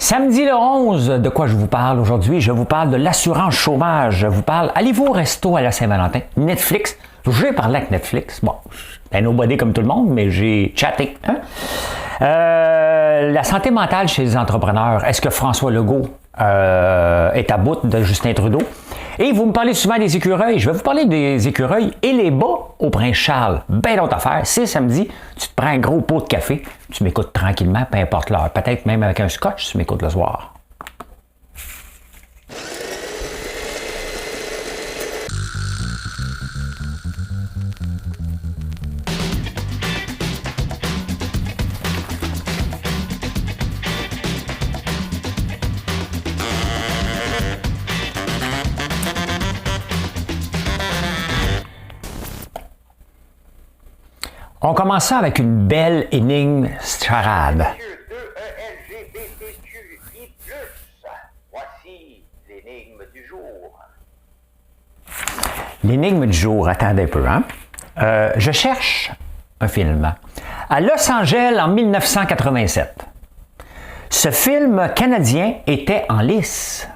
Samedi le 11, de quoi je vous parle aujourd'hui? Je vous parle de l'assurance chômage. Je vous parle, allez-vous au resto à la Saint-Valentin? Netflix. J'ai parlé avec Netflix. Bon, un nobody comme tout le monde, mais j'ai chatté. Hein? La santé mentale chez les entrepreneurs. Est-ce que François Legault est à bout de Justin Trudeau? Et vous me parlez souvent des écureuils. Je vais vous parler des écureuils et les bas au Prince-Charles. Ben d'autres affaires. C'est samedi, tu te prends un gros pot de café, tu m'écoutes tranquillement, peu importe l'heure. Peut-être même avec un scotch, tu m'écoutes le soir. On commence ça avec une belle énigme charade. Voici l'énigme du jour. L'énigme du jour, attendez un peu, hein? Je cherche un film. À Los Angeles en 1987. Ce film canadien était en lice.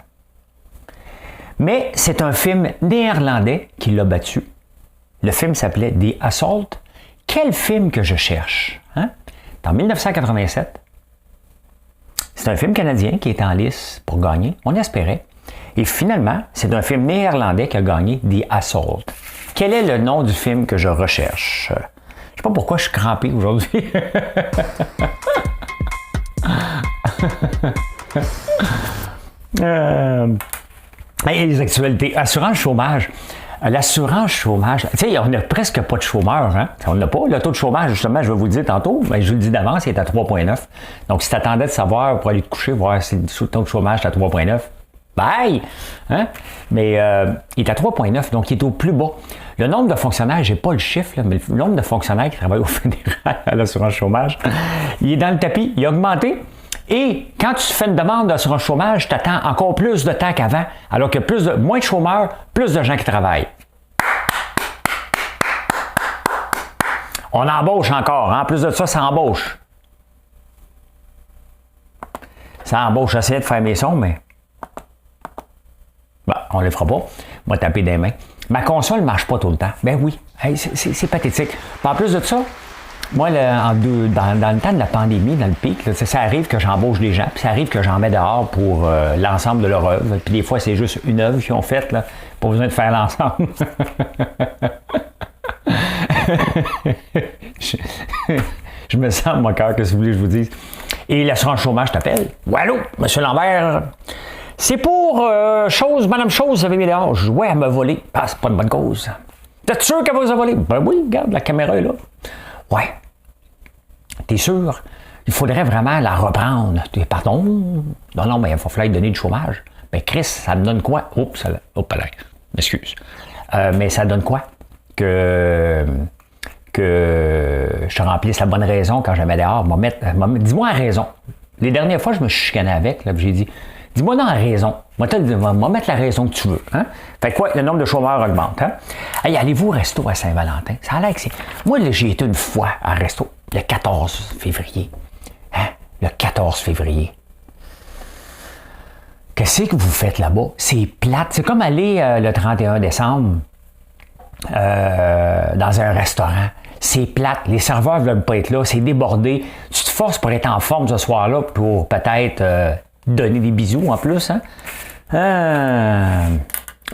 Mais c'est un film néerlandais qui l'a battu. Le film s'appelait The Assault. Quel film que je cherche? Hein? En 1987, c'est un film canadien qui était en lice pour gagner, on espérait. Et finalement, c'est un film néerlandais qui a gagné The Assault. Quel est le nom du film que je recherche? Je ne sais pas pourquoi je suis crampé aujourd'hui. Les actualités. Assurance chômage. L'assurance chômage, tu sais, on n'a presque pas de chômeurs, hein? On n'a pas. Le taux de chômage, justement, je vais vous le dire tantôt, mais je vous le dis d'avance, il est à 3,9. Donc, si tu attendais de savoir pour aller te coucher, voir si le taux de chômage est à 3,9, bye! Hein? Mais il est à 3,9, donc il est au plus bas. Le nombre de fonctionnaires, j'ai pas le chiffre, là, mais le nombre de fonctionnaires qui travaillent au fédéral à l'assurance chômage, il est dans le tapis, il a augmenté. Et quand tu fais une demande d'assurance chômage, tu attends encore plus de temps qu'avant, alors qu'il y a moins de chômeurs, plus de gens qui travaillent. On embauche encore. En plus de ça, ça embauche. Ça embauche. J'essayais de faire mes sons, mais... Bon, on ne le fera pas. Moi, taper des mains. Ma console ne marche pas tout le temps. Ben oui, hey, c'est pathétique. En plus de ça, moi, dans le temps de la pandémie, dans le pic, là, ça arrive que j'embauche des gens, puis ça arrive que j'en mets dehors pour l'ensemble de leur œuvre. Puis des fois, c'est juste une œuvre qu'ils ont faite, là, pas besoin de faire l'ensemble. je me sens mon cœur, que si vous voulez que je vous dise. Et l'assurance chômage t'appelle. Ouais, allô, M. Lambert, c'est pour Madame Chose, vous avez mis dehors. Je dis, ouais, elle m'a volé. Ah, c'est pas une bonne cause. T'es sûr qu'elle vous a volé? Ben oui, regarde, la caméra est là. Ouais. T'es sûr? Il faudrait vraiment la reprendre. Pardon? Non, mais il va falloir lui donner du chômage. Ben Chris, ça me donne quoi? Oups, là. M'excuse. Mais ça donne quoi? Que je remplisse la bonne raison quand je la mets dehors. Dis-moi la raison. Les dernières fois, je me suis chicané avec, là, j'ai dit, dis-moi dans la raison. Moi, mettre la raison que tu veux. Hein? Fait quoi, le nombre de chômeurs augmente. Hein? Hey, allez-vous au resto à Saint-Valentin? Ça a l'air que c'est... Moi, là, j'ai été une fois à un resto, le 14 février. Hein? Le 14 février. Qu'est-ce que vous faites là-bas? C'est plate. C'est comme aller le 31 décembre dans un restaurant. C'est plate. Les serveurs ne veulent pas être là. C'est débordé. Tu te forces pour être en forme ce soir-là pour peut-être donner des bisous en plus. Hein?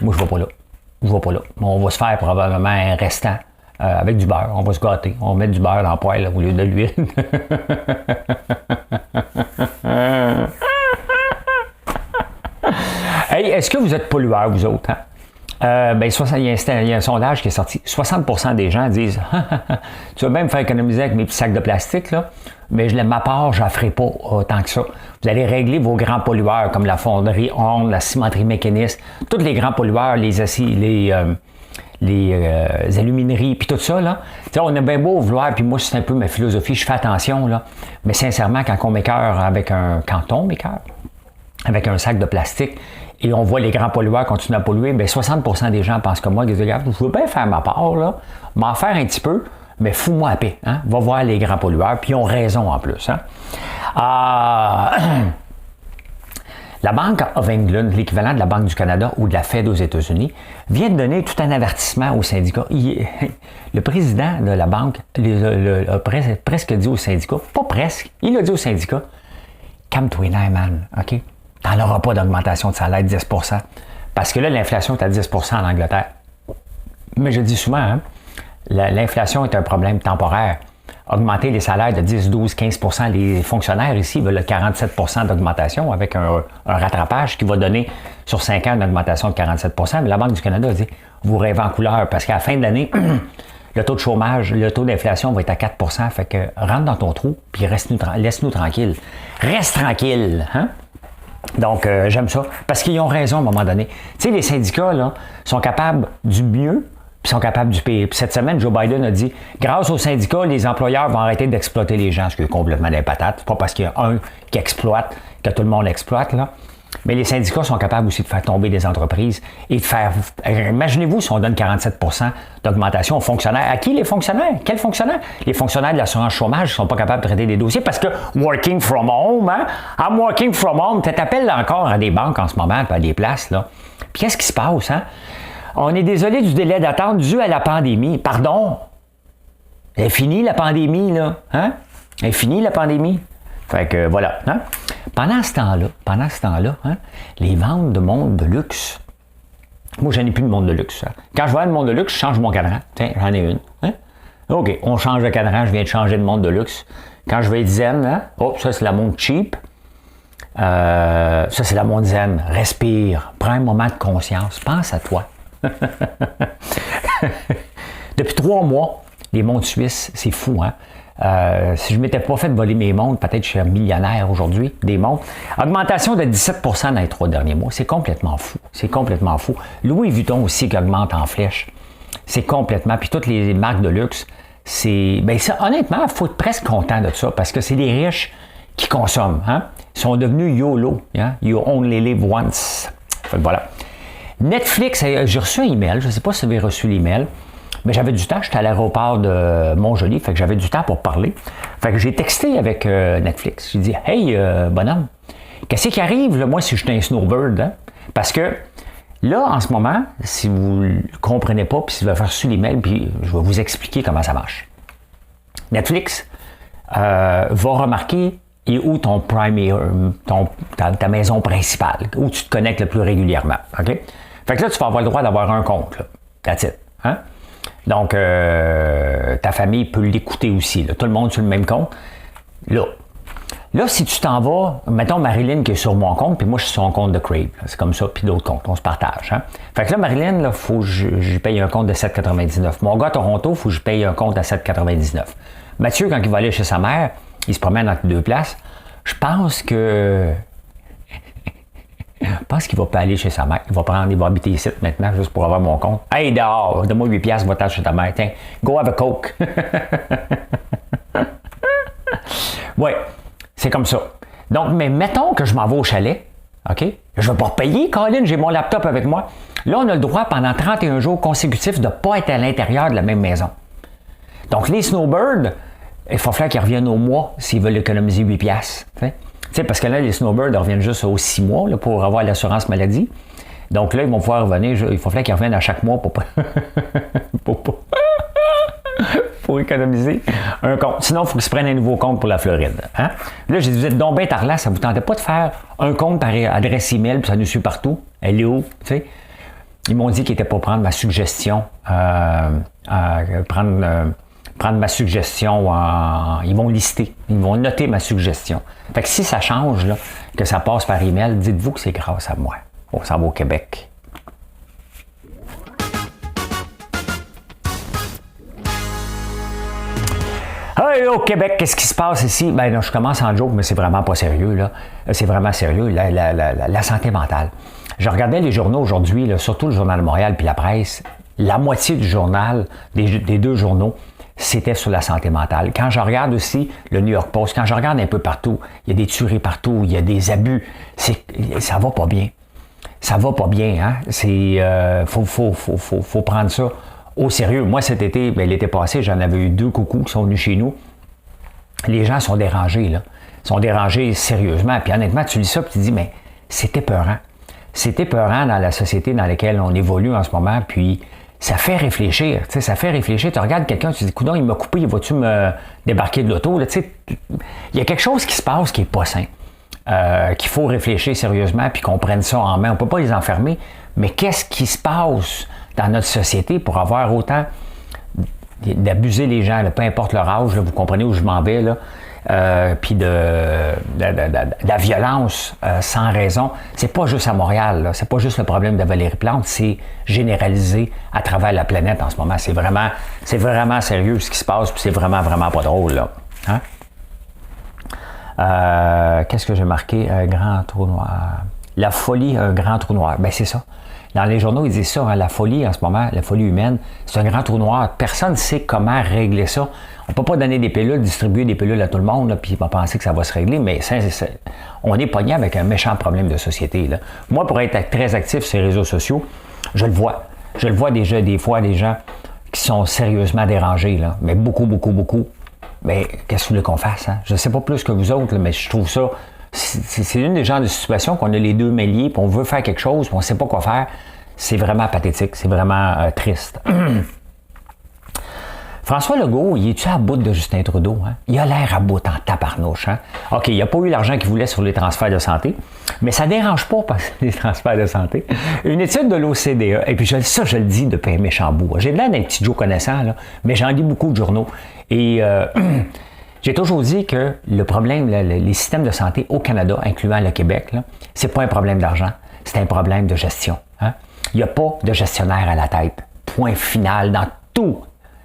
Moi, je ne vais pas là. On va se faire probablement un restant avec du beurre. On va se gâter. On va mettre du beurre dans le poêle là, au lieu de l'huile. Hey, est-ce que vous êtes pollueurs, vous autres? Hein? Il y a un sondage qui est sorti. 60% des gens disent tu vas même me faire économiser avec mes petits sacs de plastique, là, mais ma part, je n'en ferai pas autant que ça. Vous allez régler vos grands pollueurs comme la fonderie Horn, la cimenterie mécaniste, tous les grands pollueurs, les alumineries, puis tout ça. Là. On a bien beau vouloir, puis moi, c'est un peu ma philosophie, je fais attention, là, mais sincèrement, quand on m'écœure avec un sac de plastique, et on voit les grands pollueurs continuer à polluer, bien 60% des gens pensent comme moi, ils disent, regarde, je veux bien faire ma part, là, m'en faire un petit peu, mais fous-moi la paix, hein? Va voir les grands pollueurs, puis ils ont raison en plus. Hein? La Bank of England, l'équivalent de la Banque du Canada ou de la Fed aux États-Unis, vient de donner tout un avertissement aux syndicats. Le président de la banque a presque dit aux syndicats, pas presque, il a dit aux syndicats, calme-toi, man, OK? T'en auras pas d'augmentation de salaire de 10 %. Parce que là, l'inflation est à 10 % en Angleterre. Mais je dis souvent, hein, l'inflation est un problème temporaire. Augmenter les salaires de 10, 12, 15 % les fonctionnaires ici veulent 47 % d'augmentation avec un rattrapage qui va donner sur 5 ans une augmentation de 47 %. Mais la Banque du Canada a dit, vous rêvez en couleur parce qu'à la fin de l'année, le taux de chômage, le taux d'inflation va être à 4 %. Fait que rentre dans ton trou puis laisse-nous tranquille. Reste tranquille, hein? Donc, j'aime ça. Parce qu'ils ont raison à un moment donné. Tu sais, les syndicats, là, sont capables du mieux, puis sont capables du pire. Puis cette semaine, Joe Biden a dit, grâce aux syndicats, les employeurs vont arrêter d'exploiter les gens, ce qui est complètement des patates. C'est pas parce qu'il y a un qui exploite que tout le monde exploite, là. Mais les syndicats sont capables aussi de faire tomber des entreprises et de faire... Imaginez-vous si on donne 47 % d'augmentation aux fonctionnaires. À qui les fonctionnaires? Quels fonctionnaires? Les fonctionnaires de l'assurance chômage ne sont pas capables de traiter des dossiers parce que working from home, hein? I'm working from home. Tu t'appelles encore à des banques en ce moment, pas à des places, là. Puis qu'est-ce qui se passe, hein? On est désolé du délai d'attente dû à la pandémie. Pardon? Elle est finie, la pandémie, là. Hein? Elle est finie, la pandémie. Fait que voilà. Hein? Pendant ce temps-là, hein, les ventes de montres de luxe, moi, j'en ai plus de montre de luxe. Hein. Quand je vois une montre de luxe, je change mon cadran. Tiens, j'en ai une. Hein? OK, on change de cadran, je viens de changer de montre de luxe. Quand je vais être zen, hein? Oh, ça, c'est la montre cheap. Ça, c'est la montre zen. Respire. Prends un moment de conscience. Pense à toi. Depuis 3 mois, les montres suisses, c'est fou, hein? Si je ne m'étais pas fait voler mes montres, peut-être que je serais millionnaire aujourd'hui, des montres. Augmentation de 17 % dans les 3 derniers mois. C'est complètement fou. C'est complètement fou. Louis Vuitton aussi qui augmente en flèche. C'est complètement. Puis toutes les marques de luxe, c'est. Ben ça, honnêtement, il faut être presque content de ça parce que c'est les riches qui consomment. Hein? Ils sont devenus YOLO. Hein? You only live once. Fait que voilà. Netflix, j'ai reçu un email. Je ne sais pas si vous avez reçu l'email. Mais j'avais du temps, j'étais à l'aéroport de Montjoli, fait que j'avais du temps pour parler. Fait que j'ai texté avec Netflix. J'ai dit, hey, bonhomme, qu'est-ce qui arrive, là, moi, si je suis un snowbird? Hein? Parce que là, en ce moment, si vous ne comprenez pas, puis si vous avez reçu l'email, puis je vais vous expliquer comment ça marche. Netflix va remarquer et où ton ta maison principale, où tu te connectes le plus régulièrement. OK? Fait que là, tu vas avoir le droit d'avoir un compte. Là. That's it. Hein? Donc, ta famille peut l'écouter aussi. Là. Tout le monde sur le même compte. Là, si tu t'en vas, mettons Marilyn qui est sur mon compte, puis moi, je suis sur mon compte de Crave. C'est comme ça, puis d'autres comptes. On se partage. Hein? Fait que là, Marilyn, il faut que je paye un compte de 7,99. Mon gars à Toronto, il faut que je paye un compte à 7,99. Mathieu, quand il va aller chez sa mère, il se promène entre 2 places. Je pense qu'il va pas aller chez sa mère. Il va habiter ici maintenant juste pour avoir mon compte. Hey, dehors, donne-moi 8 piastres, va-t'en chez ta mère. Tiens, go have a Coke. Ouais, c'est comme ça. Donc, mais mettons que je m'en vais au chalet. OK? Je ne vais pas payer, Colin, j'ai mon laptop avec moi. Là, on a le droit pendant 31 jours consécutifs de ne pas être à l'intérieur de la même maison. Donc, les snowbirds, il faut falloir qu'ils reviennent au mois s'ils veulent économiser 8 piastres. Tu sais, parce que là, les snowbirds reviennent juste aux 6 mois là, pour avoir l'assurance maladie. Donc là, ils vont pouvoir revenir. Il faut falloir qu'ils reviennent à chaque mois pour économiser un compte. Sinon, il faut qu'ils se prennent un nouveau compte pour la Floride. Hein? Là, j'ai dit, vous êtes donc bien tarlant, ça ne vous tentait pas de faire un compte par adresse email, puis ça nous suit partout. Elle est où? Tu sais? Ils m'ont dit qu'ils n'étaient pas prendre ma suggestion. Prendre ma suggestion, ils vont lister, ils vont noter ma suggestion. Fait que si ça change, là, que ça passe par email, dites-vous que c'est grâce à moi. Oh, ça va au Québec. Hey, au Québec, qu'est-ce qui se passe ici? Ben, là, je commence en joke, mais c'est vraiment pas sérieux, là. C'est vraiment sérieux, la santé mentale. Je regardais les journaux aujourd'hui, là, surtout le Journal de Montréal puis la presse. La moitié du journal, des 2 journaux, c'était sur la santé mentale. Quand je regarde aussi le New York Post, quand je regarde un peu partout, il y a des tueries partout, il y a des abus. Ça va pas bien. Ça va pas bien, hein? Faut prendre ça au sérieux. Moi, cet été, l'été passé, j'en avais eu 2 coucous qui sont venus chez nous. Les gens sont dérangés, là. Ils sont dérangés sérieusement. Puis honnêtement, tu lis ça et tu te dis, mais c'est épeurant. C'est épeurant dans la société dans laquelle on évolue en ce moment, puis ça fait réfléchir, tu sais, ça fait réfléchir. Tu regardes quelqu'un, tu te dis, coudonc, il m'a coupé, vas-tu me débarquer de l'auto? Tu sais, il y a quelque chose qui se passe qui n'est pas sain, qu'il faut réfléchir sérieusement, puis qu'on prenne ça en main. On ne peut pas les enfermer, mais qu'est-ce qui se passe dans notre société pour avoir autant d'abuser les gens, là, peu importe leur âge, là, vous comprenez où je m'en vais, là, puis de la violence sans raison. C'est pas juste à Montréal, là. C'est pas juste le problème de Valérie Plante, c'est généralisé à travers la planète en ce moment. C'est vraiment sérieux ce qui se passe, puis c'est vraiment pas drôle, là. Hein? Qu'est-ce que j'ai marqué? Un grand trou noir. La folie, un grand trou noir. Ben c'est ça. Dans les journaux, ils disent ça, hein, la folie en ce moment, la folie humaine, c'est un grand trou noir. Personne ne sait comment régler ça. On ne peut pas donner des pilules, distribuer des pilules à tout le monde, là, puis on va penser que ça va se régler, mais on est pogné avec un méchant problème de société. Là. Moi, pour être très actif sur les réseaux sociaux, je le vois. Je le vois déjà des fois, des gens qui sont sérieusement dérangés, là, mais beaucoup. Mais qu'est-ce que vous voulez qu'on fasse? Hein? Je ne sais pas plus que vous autres, là, mais je trouve ça... C'est une des genres de situations qu'on a les deux mêlés, puis on veut faire quelque chose, puis on ne sait pas quoi faire. C'est vraiment pathétique, c'est vraiment triste. François Legault, il est-tu à bout de Justin Trudeau? Hein? Il a l'air à bout en tabarnouche. Hein? OK, il n'a pas eu l'argent qu'il voulait sur les transferts de santé, mais ça ne dérange pas les transferts de santé. Une étude de l'OCDE, et puis ça, je le dis depuis un méchant bout. J'ai l'air d'un petit Joe connaissant, là, mais j'en lis beaucoup de journaux. Et... j'ai toujours dit que le problème, les systèmes de santé au Canada, incluant le Québec, c'est pas un problème d'argent, c'est un problème de gestion. Hein? Il n'y a pas de gestionnaire à la tête. Point final dans tous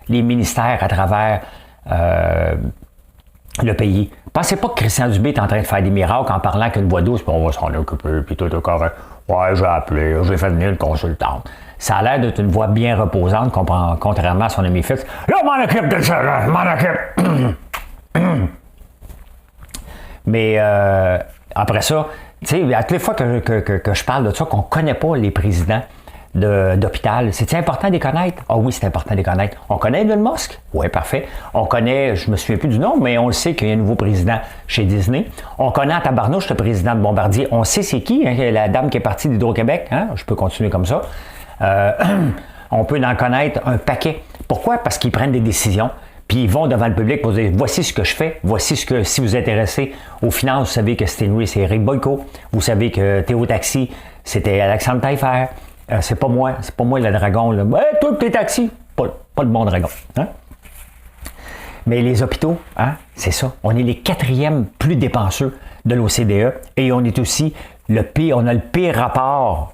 les ministères à travers le pays. Pensez pas que Christian Dubé est en train de faire des miracles en parlant qu'une voix douce, puis on va s'en occuper, puis tout est correct. Ouais, j'ai appelé, j'ai fait venir une consultante. Ça a l'air d'être une voix bien reposante, contrairement à son ami Fitz. Là, je m'en occupe de ça, là, je m'en occupe. Mais après ça, tu sais, à toutes les fois que je parle de ça, qu'on ne connaît pas les présidents d'hôpital, c'est important de les connaître? Ah oui, c'est important de les connaître. On connaît Elon Musk? Oui, parfait. On connaît, je me souviens plus du nom, mais on le sait qu'il y a un nouveau président chez Disney. On connaît en tabarnouche le président de Bombardier. On sait c'est qui, hein, la dame qui est partie d'Hydro-Québec. Hein? Je peux continuer comme ça. On peut en connaître un paquet. Pourquoi? Parce qu'ils prennent des décisions. Puis ils vont devant le public pour dire voici ce que je fais, voici ce que, si vous êtes intéressé aux finances, vous savez que Stingray, c'est Eric Boyko, vous savez que Théo Taxi, c'était Alexandre Taillefer, c'est pas moi le dragon, là. Hey, toi, t'es taxi, pas le bon dragon. Hein? Mais les hôpitaux, hein, c'est ça, on est les 4e plus dépenseux de l'OCDE et on est aussi on a le pire rapport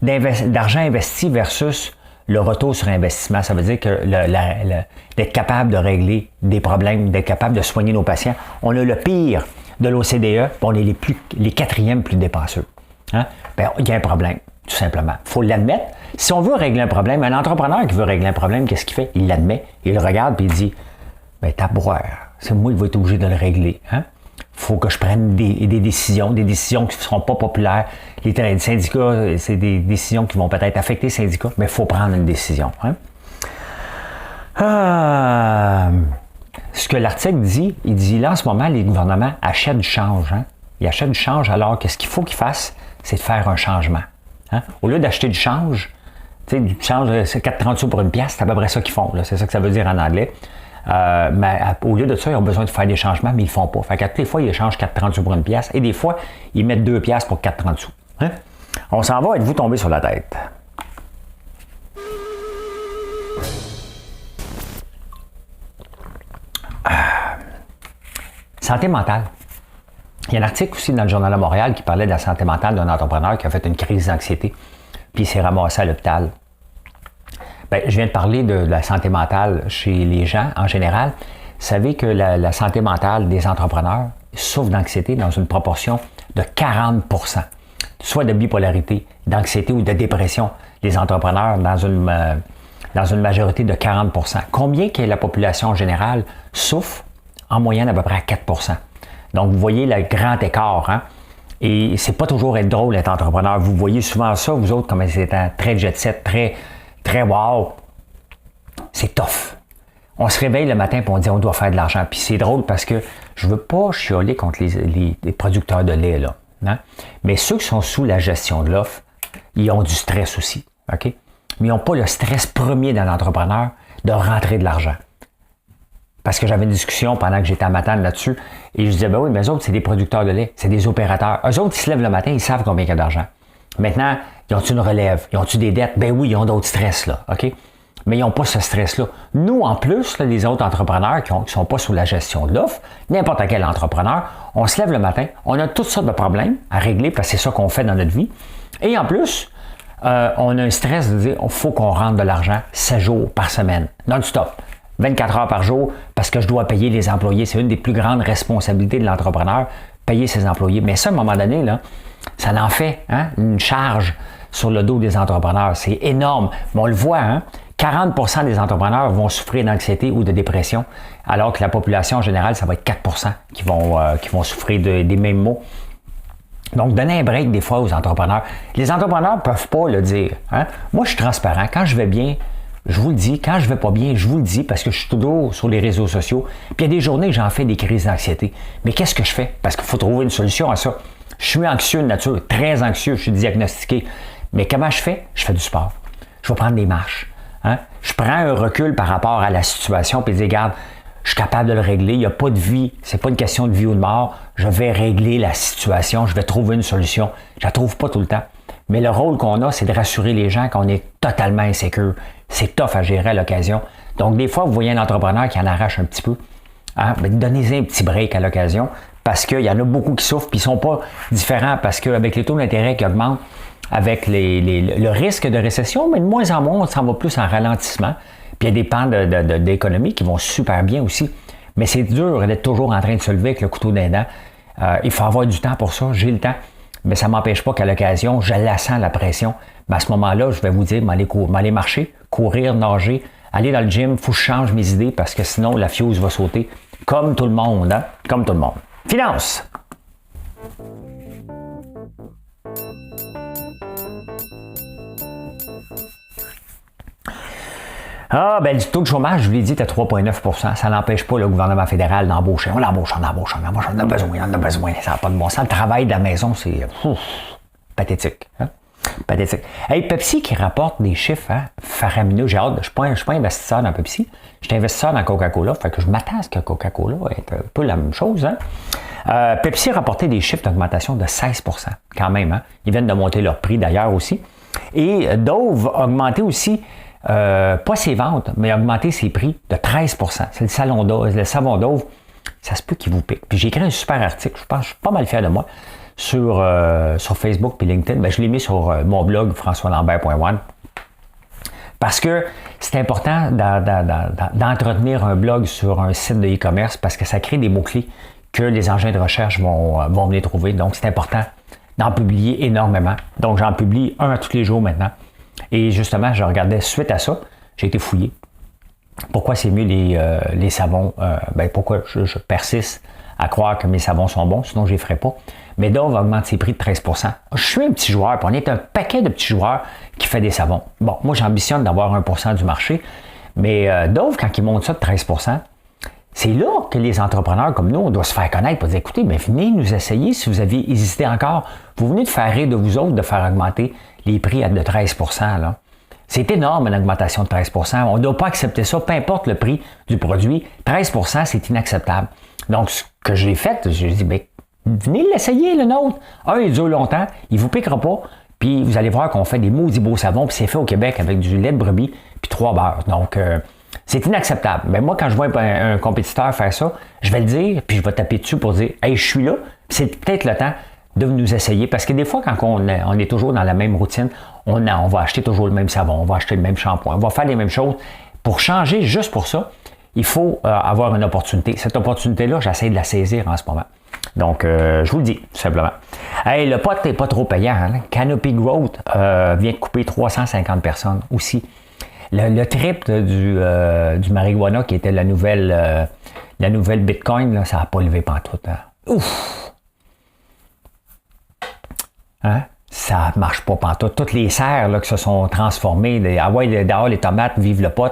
d'argent investi versus le retour sur investissement. Ça veut dire que d'être capable de régler des problèmes, d'être capable de soigner nos patients. On a le pire de l'OCDE, on est les 4e plus dépenseux. Hein? Bien, il y a un problème, tout simplement. Il faut l'admettre. Si on veut régler un problème, un entrepreneur qui veut régler un problème, qu'est-ce qu'il fait? Il l'admet, il le regarde et il dit « T'as boire, c'est moi qui vais être obligé de le régler. Hein? » Il faut que je prenne des décisions qui ne seront pas populaires. Les syndicats, c'est des décisions qui vont peut-être affecter les syndicats, mais il faut prendre une décision. Hein? Ce que l'article dit, il dit là en ce moment, les gouvernements achètent du change. Hein? Ils achètent du change alors que ce qu'il faut qu'ils fassent, c'est de faire un changement. Hein? Au lieu d'acheter du change, du change, c'est 4,30 sous pour une pièce, c'est à peu près ça qu'ils font. Là. C'est ça que ça veut dire en anglais. Mais au lieu de ça, ils ont besoin de faire des changements, mais ils ne le font pas. Fait qu'à toutes les fois, ils échangent 4,30 sous pour une pièce et des fois, ils mettent 2 piastres pour 4,30 sous. Hein? On s'en va, êtes-vous tombé sur la tête? Santé mentale. Il y a un article aussi dans le Journal de Montréal qui parlait de la santé mentale d'un entrepreneur qui a fait une crise d'anxiété, puis il s'est ramassé à l'hôpital. Bien, je viens de parler de la santé mentale chez les gens en général. Vous savez que la santé mentale des entrepreneurs souffre d'anxiété dans une proportion de 40%, soit de bipolarité, d'anxiété ou de dépression. Les entrepreneurs dans une majorité de 40%. Combien que la population générale souffre? En moyenne à peu près à 4%. Donc, vous voyez le grand écart. Hein? Et c'est pas toujours être drôle d'être entrepreneur. Vous voyez souvent ça, vous autres, comme c'est très jet set, très wow. C'est tough. On se réveille le matin et on dit on doit faire de l'argent. Puis c'est drôle parce que je ne veux pas chialer contre les producteurs de lait, là. Hein? Mais ceux qui sont sous la gestion de l'offre, ils ont du stress aussi. OK? Mais ils n'ont pas le stress premier dans l'entrepreneur de rentrer de l'argent. Parce que j'avais une discussion pendant que j'étais à Matane là-dessus, et je disais, ben oui, mais eux autres, c'est des producteurs de lait, c'est des opérateurs. Eux autres, ils se lèvent le matin, ils savent combien il y a d'argent. Maintenant, ils ont-tu une relève? Ils ont-tu des dettes? Ben oui, ils ont d'autres stress, là, OK? Mais ils n'ont pas ce stress-là. Nous, en plus, là, les autres entrepreneurs qui ne sont pas sous la gestion de l'offre, n'importe quel entrepreneur, on se lève le matin, on a toutes sortes de problèmes à régler, parce que c'est ça qu'on fait dans notre vie. Et en plus, on a un stress de dire, il faut qu'on rentre de l'argent 7 jours par semaine, non-stop. 24 heures par jour, parce que je dois payer les employés. C'est une des plus grandes responsabilités de l'entrepreneur, payer ses employés. Mais ça, à un moment donné, là, ça en fait une charge sur le dos des entrepreneurs. C'est énorme. Mais on le voit, 40% des entrepreneurs vont souffrir d'anxiété ou de dépression, alors que la population en général, ça va être 4% qui vont souffrir des mêmes maux. Donc, donner un break des fois aux entrepreneurs. Les entrepreneurs ne peuvent pas le dire. Moi, je suis transparent. Quand je vais bien, je vous le dis. Quand je vais pas bien, je vous le dis parce que je suis toujours sur les réseaux sociaux. Puis il y a des journées, j'en fais des crises d'anxiété. Mais qu'est-ce que je fais? Parce qu'il faut trouver une solution à ça. Je suis anxieux de nature, très anxieux, je suis diagnostiqué. Mais comment je fais? Je fais du sport. Je vais prendre des marches. Je prends un recul par rapport à la situation puis je dis, regarde, je suis capable de le régler. Il n'y a pas de vie. C'est pas une question de vie ou de mort. Je vais régler la situation. Je vais trouver une solution. Je la trouve pas tout le temps. Mais le rôle qu'on a, c'est de rassurer les gens qu'on est totalement insécure. C'est tough à gérer à l'occasion. Donc, des fois, vous voyez un entrepreneur qui en arrache un petit peu. Mais donnez-y un petit break à l'occasion parce qu'il y en a beaucoup qui souffrent et ils ne sont pas différents parce qu'avec les taux d'intérêt qui augmentent, avec le risque de récession, mais de moins en moins, on s'en va plus en ralentissement. Puis il y a des pans d'économie qui vont super bien aussi. Mais c'est dur d'être toujours en train de se lever avec le couteau dans les dents. Il faut avoir du temps pour ça. J'ai le temps. Mais ça ne m'empêche pas qu'à l'occasion, je la sens, la pression. Mais à ce moment-là, je vais vous dire, m'aller marcher, courir, nager, aller dans le gym, il faut que je change mes idées parce que sinon, la fuse va sauter. Comme tout le monde, Comme tout le monde. Finance. Le taux de chômage, je vous l'ai dit, était 3,9 %. Ça n'empêche pas le gouvernement fédéral d'embaucher. On l'embauche, on en a besoin. Ça n'a pas de bon sens. Le travail de la maison, c'est pathétique. Pathétique. Hey, Pepsi qui rapporte des chiffres faramineux. J'ai hâte. Je ne suis pas investisseur dans Pepsi. Je suis investisseur dans Coca-Cola. Fait que je m'attends à ce que Coca-Cola est un peu la même chose. Pepsi a rapporté des chiffres d'augmentation de 16 % quand même. Ils viennent de monter leur prix d'ailleurs aussi. Et Dove a augmenté aussi pas ses ventes, mais augmenter ses prix de 13 %. C'est le savon Dove. Ça se peut qu'il vous pique. Puis j'ai écrit un super article, je suis pas mal fier de moi, sur Facebook et LinkedIn. Je l'ai mis sur mon blog françoislambert.one parce que c'est important d'entretenir un blog sur un site de e-commerce parce que ça crée des mots-clés que les engins de recherche vont venir trouver. Donc, c'est important d'en publier énormément. Donc, j'en publie un à tous les jours maintenant. Et justement, je regardais suite à ça, j'ai été fouillé. Pourquoi c'est mieux les savons? Pourquoi je persiste à croire que mes savons sont bons, sinon je ne les ferai pas. Mais Dove augmente ses prix de 13 %. Je suis un petit joueur, puis on est un paquet de petits joueurs qui fait des savons. Bon, moi j'ambitionne d'avoir 1 % du marché, mais Dove, quand il monte ça de 13 %, c'est là que les entrepreneurs comme nous, on doit se faire connaître pour dire, écoutez, venez nous essayer si vous aviez hésité encore. Vous venez de faire rire de vous autres de faire augmenter les prix de 13 %. Là. C'est énorme, une augmentation de 13 %. On ne doit pas accepter ça, peu importe le prix du produit. 13 %, c'est inacceptable. Donc, ce que j'ai fait, j'ai dit, venez l'essayer, le nôtre. Il dure longtemps, il ne vous piquera pas, puis vous allez voir qu'on fait des maudits beaux savons, puis c'est fait au Québec avec du lait de brebis, puis 3 beurres. Donc, c'est inacceptable. Mais moi, quand je vois un compétiteur faire ça, je vais le dire, puis je vais taper dessus pour dire, hey, je suis là, c'est peut-être le temps de nous essayer. Parce que des fois, quand on est toujours dans la même routine, on va acheter toujours le même savon, on va acheter le même shampoing, on va faire les mêmes choses. Pour changer juste pour ça, il faut avoir une opportunité. Cette opportunité-là, j'essaie de la saisir en ce moment. Donc, je vous le dis, tout simplement. Hey, le pot n'est pas trop payant. Canopy Growth vient de couper 350 personnes aussi. Le triple du marijuana, qui était la nouvelle Bitcoin, là, ça n'a pas levé pantoute. Ouf! Ça ne marche pas pantoute. Toutes les serres là, qui se sont transformées, dehors les tomates, vive le pot.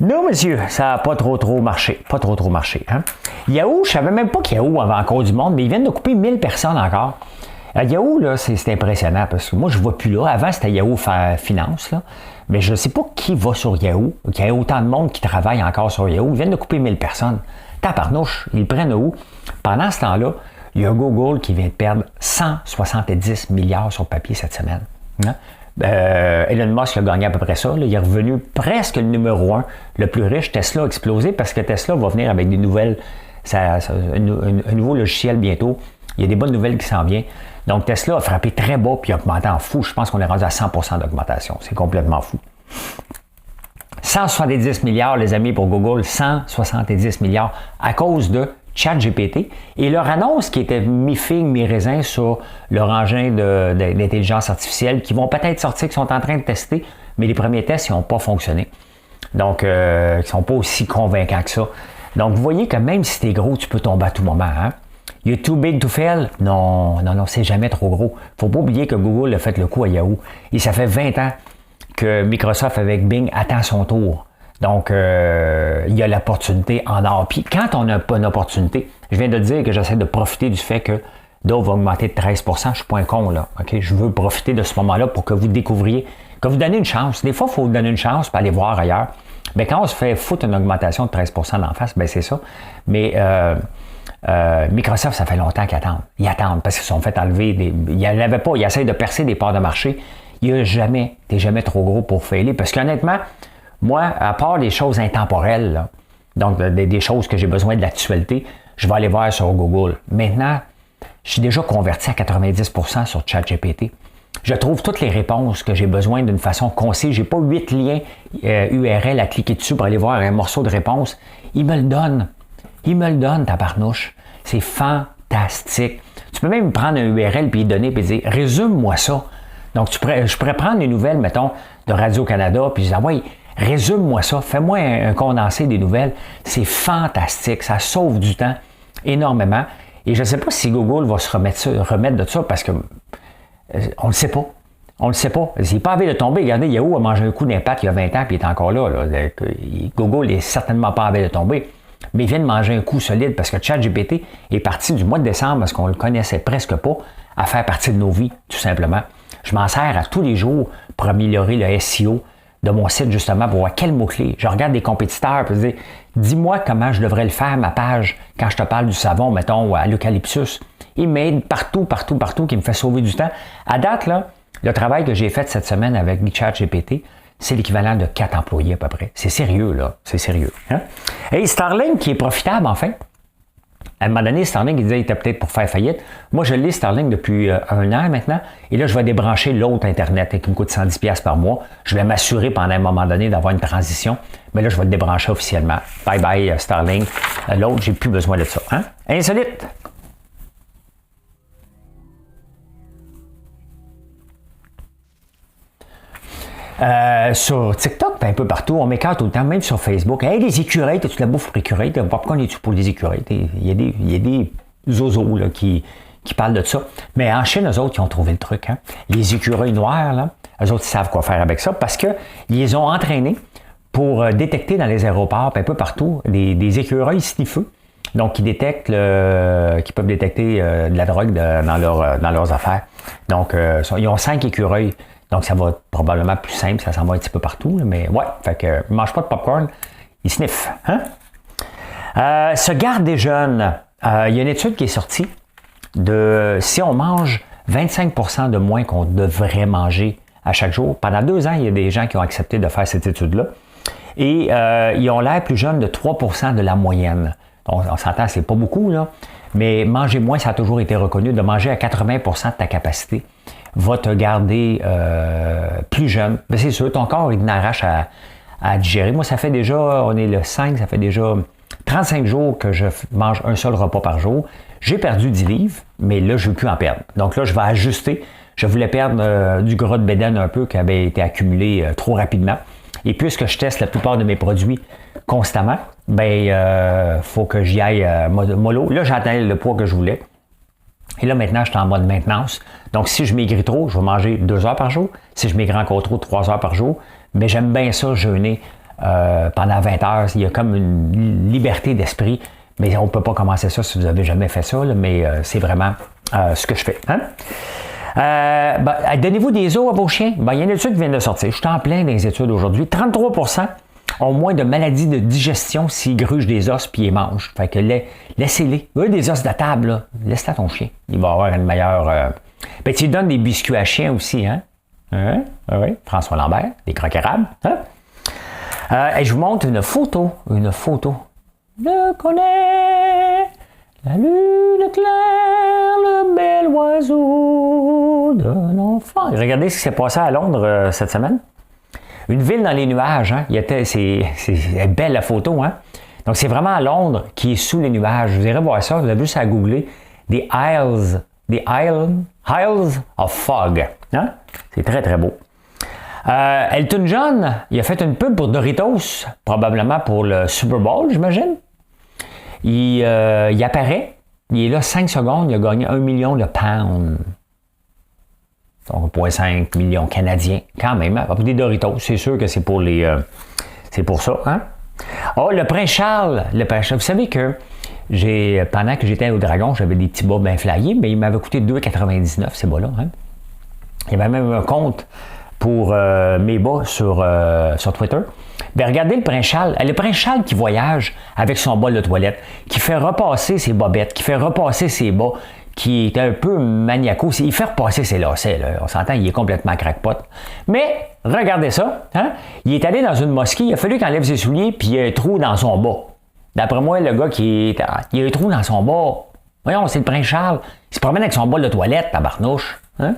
Non, monsieur, ça n'a pas trop marché. Pas trop marché. Hein? Yahoo, je ne savais même pas que Yahoo avait encore du monde, mais ils viennent de couper 1000 personnes encore. Yahoo, là, c'est impressionnant parce que moi, je ne vois plus là. Avant, c'était Yahoo Finance, là. Mais je ne sais pas qui va sur Yahoo. Il y a autant de monde qui travaille encore sur Yahoo. Ils viennent de couper 1000 personnes. Tabarnouche, ils prennent où? Pendant ce temps-là, il y a Google qui vient de perdre 170 milliards sur papier cette semaine. Hein? Elon Musk a gagné à peu près ça. Là. Il est revenu presque le numéro 1, le plus riche. Tesla a explosé parce que Tesla va venir avec des nouvelles, un nouveau logiciel bientôt. Il y a des bonnes nouvelles qui s'en viennent. Donc Tesla a frappé très bas puis a augmenté en fou. Je pense qu'on est rendu à 100% d'augmentation. C'est complètement fou. 170 milliards, les amis, pour Google. 170 milliards à cause de ChatGPT et leur annonce qui était mi-figue, mi-raisin sur leur engin d'intelligence artificielle qui vont peut-être sortir, qui sont en train de tester, mais les premiers tests, ils n'ont pas fonctionné. Donc, ils ne sont pas aussi convaincants que ça. Donc, vous voyez que même si t'es gros, tu peux tomber à tout moment. Hein? You're too big to fail? Non, c'est jamais trop gros. Faut pas oublier que Google a fait le coup à Yahoo. Et ça fait 20 ans que Microsoft avec Bing attend son tour. Donc, il y a l'opportunité en or. Puis, quand on n'a pas une opportunité, je viens de dire que j'essaie de profiter du fait que Dow va augmenter de 13 %. Je ne suis pas un con, là. Okay? Je veux profiter de ce moment-là pour que vous découvriez, que vous donnez une chance. Des fois, il faut vous donner une chance pour aller voir ailleurs. Mais quand on se fait foutre une augmentation de 13 % d'en face, bien, c'est ça. Mais Microsoft, ça fait longtemps qu'ils attendent. Ils attendent parce qu'ils se sont fait enlever des... Ils n'avaient pas. Ils essayent de percer des parts de marché. T'es jamais trop gros pour failer. Parce qu'honnêtement, moi, à part des choses intemporelles, là, donc des choses que j'ai besoin de l'actualité, je vais aller voir sur Google. Maintenant, je suis déjà converti à 90% sur ChatGPT. Je trouve toutes les réponses que j'ai besoin d'une façon concise. Je n'ai pas 8 liens URL à cliquer dessus pour aller voir un morceau de réponse. Il me le donne, tabarnouche. C'est fantastique. Tu peux même prendre un URL puis donner et dire « Résume-moi ça ». Donc, je pourrais prendre une nouvelle, mettons, de Radio-Canada puis dire « Ouais, résume-moi ça, fais-moi un condensé des nouvelles. » C'est fantastique, ça sauve du temps énormément. Et je ne sais pas si Google va se remettre de ça parce que on ne le sait pas. On ne le sait pas. Il n'est pas envie de tomber. Regardez, Yahoo a mangé un coup d'impact il y a 20 ans puis il est encore là. Google n'est certainement pas envie de tomber. Mais il vient de manger un coup solide parce que ChatGPT est parti du mois de décembre parce qu'on ne le connaissait presque pas à faire partie de nos vies, tout simplement. Je m'en sers à tous les jours pour améliorer le SEO de mon site, justement, pour voir quels mots-clés. Je regarde des compétiteurs et je dis, dis-moi comment je devrais le faire, ma page, quand je te parle du savon, mettons, à l'eucalyptus. Il m'aide partout, qui me fait sauver du temps. À date, là, le travail que j'ai fait cette semaine avec ChatGPT, c'est l'équivalent de 4 employés à peu près. C'est sérieux, là. C'est sérieux. Hein? Et Starlink qui est profitable, enfin. À un moment donné, Starlink, il disait qu'il était peut-être pour faire faillite. Moi, je lis Starlink depuis 1 an maintenant. Et là, je vais débrancher l'autre Internet qui me coûte 110$ par mois. Je vais m'assurer pendant un moment donné d'avoir une transition. Mais là, je vais le débrancher officiellement. Bye bye Starlink. L'autre, j'ai plus besoin de ça. Hein? Insolite! Sur TikTok, un peu partout, on m'écarte tout le temps, même sur Facebook. Hey, les écureuils, tu la bouffe pour écureuils? Pourquoi on est-tu pour les écureuils? Il y a des zozos là, qui parlent de ça. Mais en Chine, eux autres, ils ont trouvé le truc. Hein? Les écureuils noirs, là, eux autres, ils savent quoi faire avec ça parce qu'ils les ont entraînés pour détecter dans les aéroports, un peu partout, des écureuils sniffeux. Donc, qui peuvent détecter de la drogue dans leurs affaires. Donc, ils ont 5 écureuils. Donc, ça va être probablement plus simple, ça s'en va un petit peu partout. Là, mais ouais, fait que ne mange pas de popcorn, il sniffe. Hein? Se garder jeune. Il y a une étude qui est sortie de si on mange 25% de moins qu'on devrait manger à chaque jour. Pendant 2 ans, il y a des gens qui ont accepté de faire cette étude-là. Et ils ont l'air plus jeunes de 3% de la moyenne. Donc, on s'entend, c'est pas beaucoup, là. Mais manger moins, ça a toujours été reconnu. De manger à 80% de ta capacité va te garder plus jeune. Mais c'est sûr, ton corps, il n'arrache à digérer. Moi, ça fait déjà, on est le 5, ça fait déjà 35 jours que je mange un seul repas par jour. J'ai perdu 10 livres, mais là, je ne veux plus en perdre. Donc là, je vais ajuster. Je voulais perdre du gras de bédaine un peu qui avait été accumulé trop rapidement. Et puisque je teste la plupart de mes produits constamment, faut que j'y aille mollo. Là, j'ai atteint le poids que je voulais. Et là, maintenant, je suis en mode maintenance. Donc, si je maigris trop, je vais manger 2 heures par jour. Si je maigris encore trop, 3 heures par jour. Mais j'aime bien ça, jeûner pendant 20 heures. Il y a comme une liberté d'esprit. Mais on ne peut pas commencer ça si vous n'avez jamais fait ça, là, mais c'est vraiment ce que je fais. Hein? Donnez-vous des os à vos chiens. Il y a une étude qui vient de sortir. Je suis en plein dans les études aujourd'hui. 33% ont moins de maladies de digestion s'ils grugent des os puis ils mangent. Fait que laissez-les. Des os de la table, là, laisse-les à ton chien. Il va avoir une meilleure... tu lui donnes des biscuits à chien aussi, hein? Oui, François Lambert, des crocs érables. Hein? Et je vous montre une photo. Je connais la lune claire, le bel oiseau de l'enfant. Regardez ce qui s'est passé à Londres cette semaine. Une ville dans les nuages. Hein? C'est belle la photo. Hein? Donc, c'est vraiment Londres qui est sous les nuages. Vous irez voir ça. Vous avez juste à googler des Isles of Fog. Hein? C'est très, très beau. Elton John, il a fait une pub pour Doritos, probablement pour le Super Bowl, j'imagine. Il apparaît, il est là 5 secondes, il a gagné 1 million de pounds. Donc 1,5 million canadiens, quand même. Hein? Pour des Doritos, c'est sûr que c'est pour c'est pour ça. Hein? Oh, le prince Charles, vous savez que pendant que j'étais au Dragon, j'avais des petits bas bien flyés, mais il m'avait coûté 2,99 ces bas-là. Hein? Il y avait même un compte pour mes bas sur Twitter. Bien, regardez le prince Charles. Le prince Charles qui voyage avec son bol de toilette, qui fait repasser ses bobettes, qui fait repasser ses bas, qui est un peu maniaco. Il fait repasser ses lacets. Là. On s'entend, il est complètement crackpot. Mais, regardez ça. Hein? Il est allé dans une mosquée, il a fallu qu'il enlève ses souliers, puis il y a un trou dans son bas. D'après moi, le gars il a un trou dans son bas. Voyons, c'est le prince Charles. Il se promène avec son bol de toilette, tabarnouche. Hein?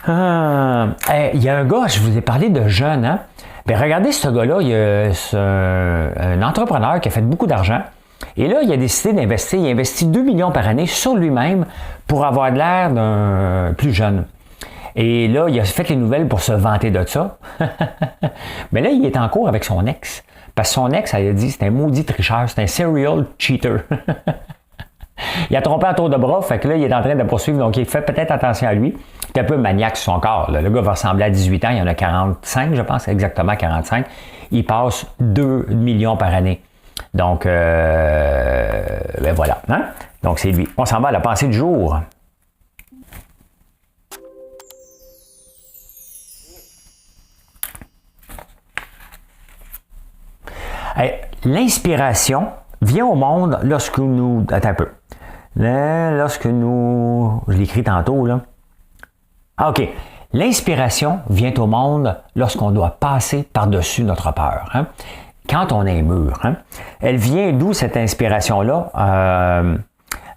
Il y a un gars, je vous ai parlé de jeune, hein? Bien, regardez ce gars-là, c'est un entrepreneur qui a fait beaucoup d'argent. Et là, il a décidé d'investir. Il investit 2 millions par année sur lui-même pour avoir de l'air d'un plus jeune. Et là, il a fait les nouvelles pour se vanter de ça. Mais là, il est en cours avec son ex. Parce que son ex, elle a dit, c'est un maudit tricheur, c'est un serial cheater. Il a trompé à tour de bras, fait que là, il est en train de poursuivre, donc il fait peut-être attention à lui. Il est un peu maniaque sur son corps. Là. Le gars va ressembler à 18 ans, il en a 45, je pense, exactement 45. Il passe 2 millions par année. Donc, ben voilà. Hein? Donc, c'est lui. On s'en va à la pensée du jour. L'inspiration vient au monde lorsque nous... Attends un peu. Lorsque nous... Je l'ai écrit tantôt, là. Ah, OK. L'inspiration vient au monde lorsqu'on doit passer par-dessus notre peur. Hein? Quand on est mûr. Hein? Elle vient d'où, cette inspiration-là?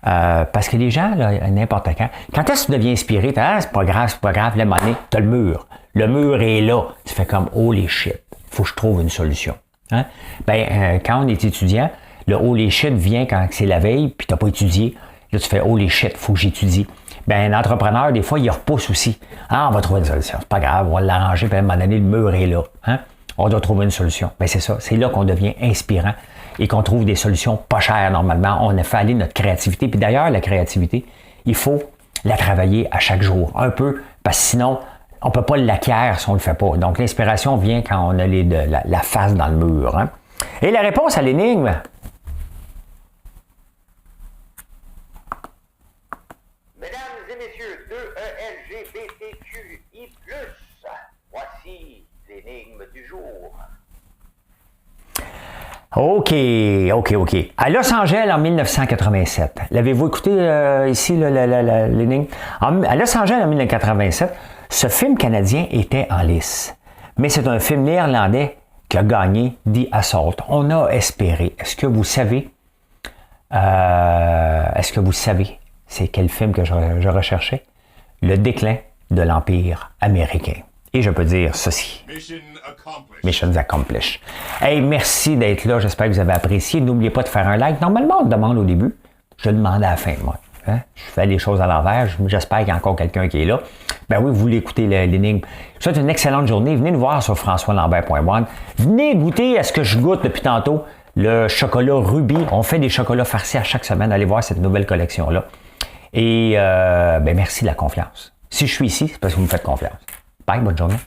Parce que les gens, là, n'importe quand est-ce que tu deviens inspiré? C'est pas grave, là, à un moment donné, t'as le mur. Le mur est là. Tu fais comme, holy shit, faut que je trouve une solution. Hein? Quand on est étudiant, le holy shit vient quand c'est la veille, puis tu n'as pas étudié. Là, tu fais holy shit, il faut que j'étudie. Un entrepreneur, des fois, il repousse aussi. Ah, on va trouver une solution. C'est pas grave, on va l'arranger, puis à un moment donné, le mur est là. Hein? On doit trouver une solution. C'est ça. C'est là qu'on devient inspirant et qu'on trouve des solutions pas chères normalement. On a fait aller notre créativité. Puis d'ailleurs, la créativité, il faut la travailler à chaque jour. Un peu, parce que sinon, on ne peut pas l'acquérir si on ne le fait pas. Donc, l'inspiration vient quand on a la face dans le mur. Hein? Et la réponse à l'énigme? Mesdames et messieurs, 2ELGBTQI+, voici l'énigme du jour. OK. À Los Angeles, en 1987, l'avez-vous écouté ici, l'énigme? À Los Angeles, en 1987, ce film canadien était en lice. Mais c'est un film néerlandais qui a gagné The Assault. On a espéré. Est-ce que vous savez c'est quel film que je recherchais? Le déclin de l'Empire américain. Et je peux dire ceci. Mission accomplished. Hey, merci d'être là. J'espère que vous avez apprécié. N'oubliez pas de faire un like. Normalement, on le demande au début. Je le demande à la fin, moi. Hein? Je fais les choses à l'envers. J'espère qu'il y a encore quelqu'un qui est là. Ben oui, vous voulez écouter l'énigme. Je vous souhaite une excellente journée. Venez nous voir sur françoislambert.one. Venez goûter à ce que je goûte depuis tantôt. Le chocolat Ruby. On fait des chocolats farcis à chaque semaine. Allez voir cette nouvelle collection-là. Et merci de la confiance. Si je suis ici, c'est parce que vous me faites confiance. Bye, bonne journée.